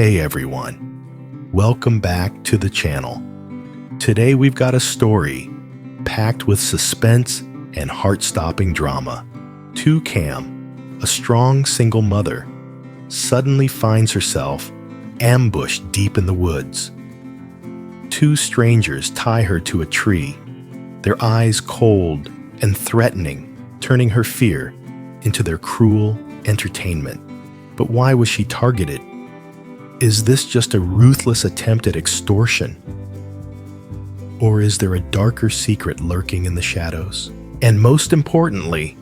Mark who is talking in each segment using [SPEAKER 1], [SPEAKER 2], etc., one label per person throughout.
[SPEAKER 1] Hey everyone, welcome back to the channel. Today we've got a story packed with suspense and heart-stopping drama. Lytucam, a strong single mother, suddenly finds herself ambushed deep in the woods. Two strangers tie her to a tree, their eyes cold and threatening, turning her fear into their cruel entertainment. But why was she targeted? Is this just a ruthless attempt at extortion? Or is there a darker secret lurking in the shadows? And most importantly,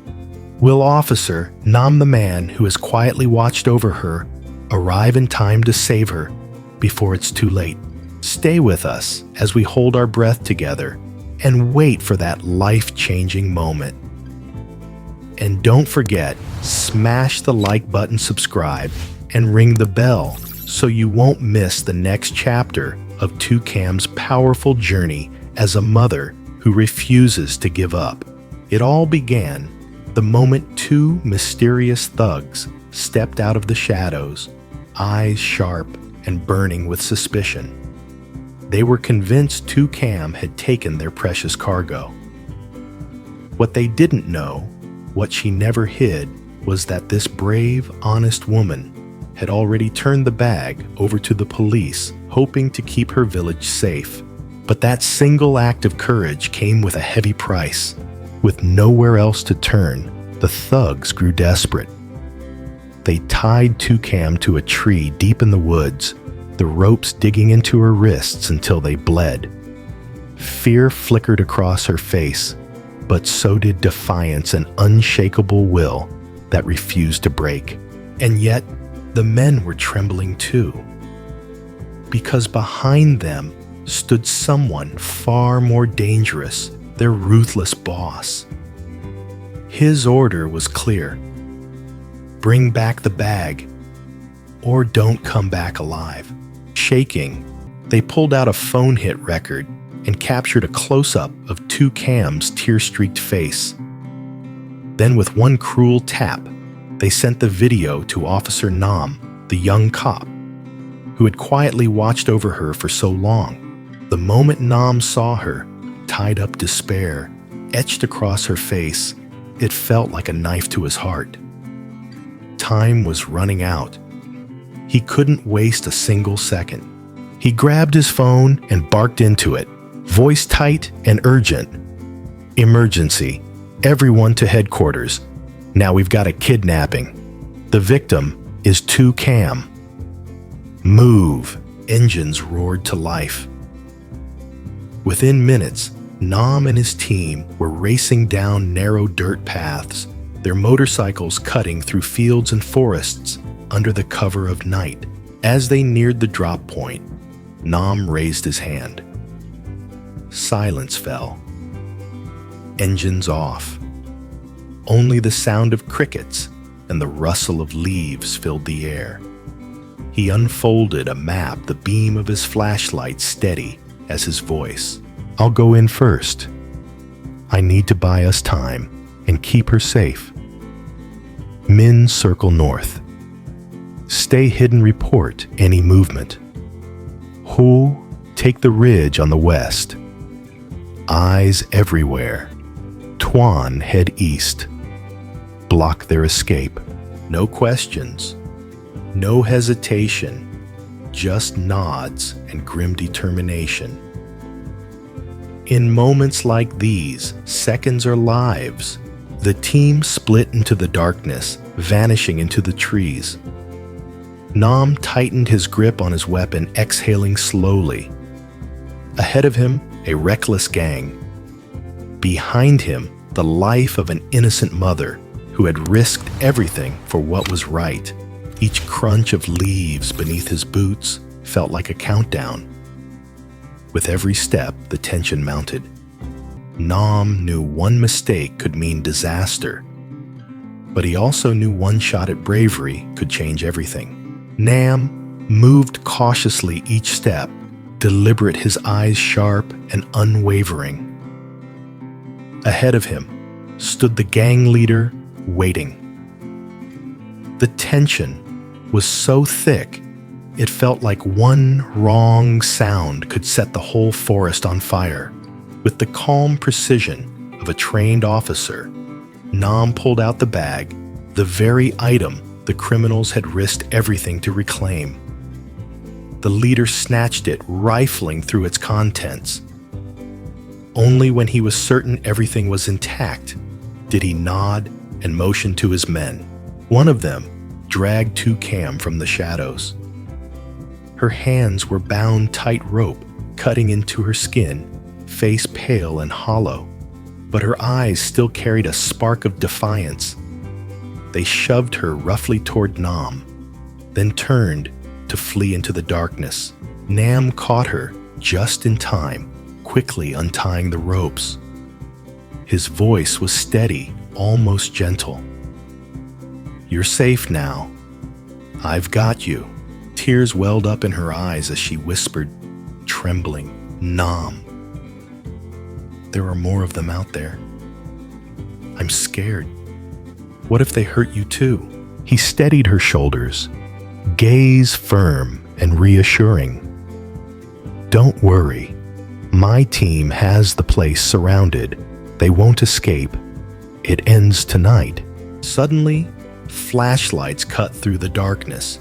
[SPEAKER 1] will Officer Nam, the man who has quietly watched over her, arrive in time to save her before it's too late? Stay with us as we hold our breath together and wait for that life-changing moment. And don't forget, smash the like button, subscribe, and ring the bell so you won't miss the next chapter of Lytucam's powerful journey as a mother who refuses to give up. It all began the moment two mysterious thugs stepped out of the shadows, eyes sharp and burning with suspicion. They were convinced Lytucam had taken their precious cargo. What they didn't know, what she never hid, was that this brave, honest woman had already turned the bag over to the police, hoping to keep her village safe. But that single act of courage came with a heavy price. With nowhere else to turn, the thugs grew desperate. They tied Lytucam to a tree deep in the woods, the ropes digging into her wrists until they bled. Fear flickered across her face, but so did defiance and unshakable will that refused to break. And yet, the men were trembling too, because behind them stood someone far more dangerous, their ruthless boss. His order was clear: bring back the bag, or don't come back alive. Shaking, they pulled out a phone hit record and captured a close-up of Lytucam's tear-streaked face. Then with one cruel tap, they sent the video to Officer Nam, the young cop, who had quietly watched over her for so long. The moment Nam saw her, tied up, despair etched across her face, it felt like a knife to his heart. Time was running out. He couldn't waste a single second. He grabbed his phone and barked into it, voice tight and urgent. Emergency. Everyone to headquarters. Now we've got a kidnapping. The victim is Lytucam. Move. Engines roared to life. Within minutes, Nam and his team were racing down narrow dirt paths, their motorcycles cutting through fields and forests under the cover of night. As they neared the drop point, Nam raised his hand. Silence fell. Engines off. Only the sound of crickets and the rustle of leaves filled the air. He unfolded a map, the beam of his flashlight steady as his voice. I'll go in first. I need to buy us time and keep her safe. Men circle north. Stay hidden, report any movement. Hu, take the ridge on the west. Eyes everywhere. Tuan, head east. Block their escape. No questions. No hesitation. Just nods and grim determination. In moments like these, seconds are lives. The team split into the darkness, vanishing into the trees. Nam tightened his grip on his weapon, exhaling slowly. Ahead of him, a reckless gang. Behind him, the life of an innocent mother who had risked everything for what was right. Each crunch of leaves beneath his boots felt like a countdown. With every step, the tension mounted. Nam knew one mistake could mean disaster, but he also knew one shot at bravery could change everything. Nam moved cautiously each step, deliberate, his eyes sharp and unwavering. Ahead of him stood the gang leader, waiting. The tension was so thick It felt like one wrong sound could set the whole forest on fire. With the calm precision of a trained officer, Nam pulled out the bag, the very item the criminals had risked everything to reclaim. The leader snatched it, rifling through its contents. Only when he was certain everything was intact did he nod and motion to his men. One of them dragged Lytucam from the shadows. Her hands were bound tight rope, cutting into her skin, face pale and hollow, but her eyes still carried a spark of defiance. They shoved her roughly toward Nam, then turned to flee into the darkness. Nam caught her just in time, quickly untying the ropes. His voice was steady, almost gentle. "You're safe now. I've got you." Tears welled up in her eyes as she whispered, trembling, "Nam. There are more of them out there. I'm scared. What if they hurt you too?" He steadied her shoulders, gaze firm and reassuring. "Don't worry. My team has the place surrounded. They won't escape. It ends tonight." Suddenly, flashlights cut through the darkness.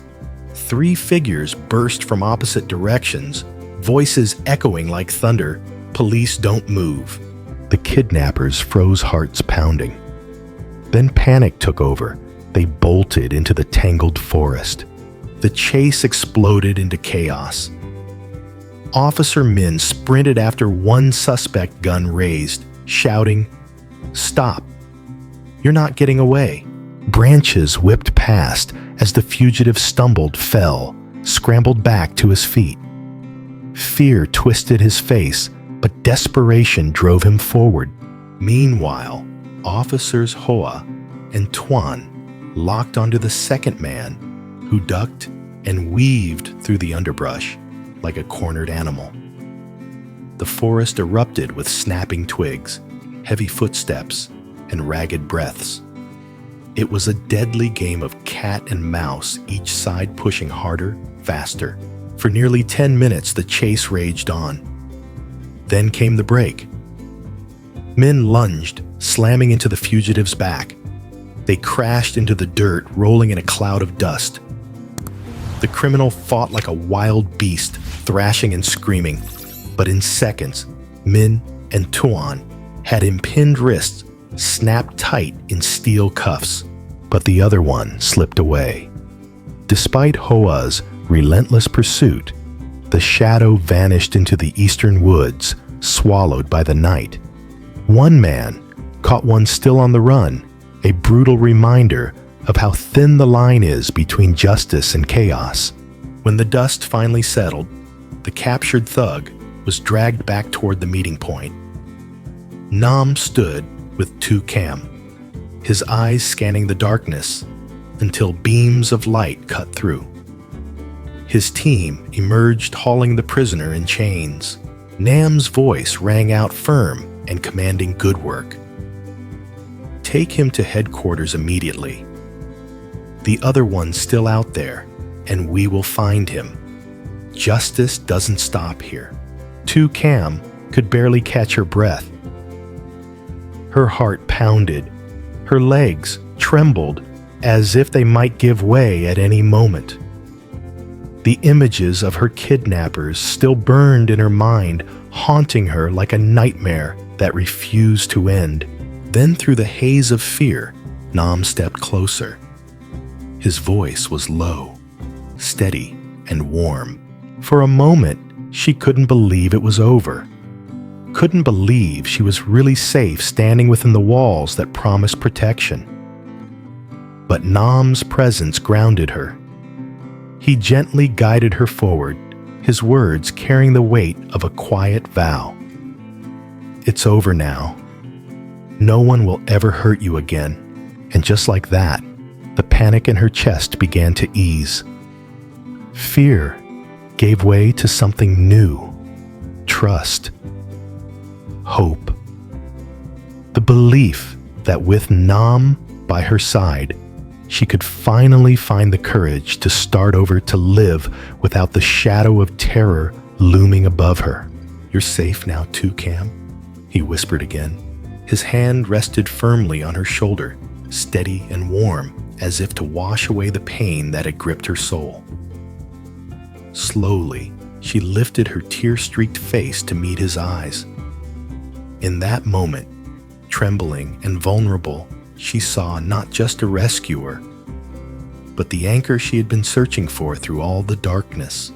[SPEAKER 1] 3 figures burst from opposite directions, voices echoing like thunder. "Police, don't move." The kidnappers froze, hearts pounding. Then panic took over. They bolted into the tangled forest. The chase exploded into chaos. Officer Min sprinted after one suspect, gun raised, shouting, "Stop! You're not getting away." Branches whipped past as the fugitive stumbled, fell, scrambled back to his feet. Fear twisted his face, but desperation drove him forward. Meanwhile, Officers Hoa and Tuan locked onto the second man, who ducked and weaved through the underbrush like a cornered animal. The forest erupted with snapping twigs, heavy footsteps, and ragged breaths. It was a deadly game of cat and mouse, each side pushing harder, faster. For nearly 10 minutes, the chase raged on. Then came the break. Min lunged, slamming into the fugitive's back. They crashed into the dirt, rolling in a cloud of dust. The criminal fought like a wild beast, thrashing and screaming. But in seconds, Min and Tuan had him pinned wrists, snapped tight in steel cuffs. But the other one slipped away. Despite Hoa's relentless pursuit, the shadow vanished into the eastern woods, swallowed by the night. One man caught one still on the run, a brutal reminder of how thin the line is between justice and chaos. When the dust finally settled, the captured thug was dragged back toward the meeting point. Nam stood with Lytucam, his eyes scanning the darkness until beams of light cut through. His team emerged, hauling the prisoner in chains. Nam's voice rang out firm and commanding, "Good work. Take him to headquarters immediately. The other one's still out there, and we will find him. Justice doesn't stop here." Lytucam could barely catch her breath. Her heart pounded. Her legs trembled as if they might give way at any moment. The images of her kidnappers still burned in her mind, haunting her like a nightmare that refused to end. Then through the haze of fear, Nam stepped closer. His voice was low, steady, and warm. For a moment, she couldn't believe it was over. Couldn't believe she was really safe standing within the walls that promised protection. But Nam's presence grounded her. He gently guided her forward, his words carrying the weight of a quiet vow. "It's over now. No one will ever hurt you again." And just like that, the panic in her chest began to ease. Fear gave way to something new: trust, hope. The belief that with Nam by her side, she could finally find the courage to start over, to live without the shadow of terror looming above her. "You're safe now too, Cam," he whispered again. His hand rested firmly on her shoulder, steady and warm, as if to wash away the pain that had gripped her soul. Slowly, she lifted her tear-streaked face to meet his eyes. In that moment, trembling and vulnerable, she saw not just a rescuer, but the anchor she had been searching for through all the darkness.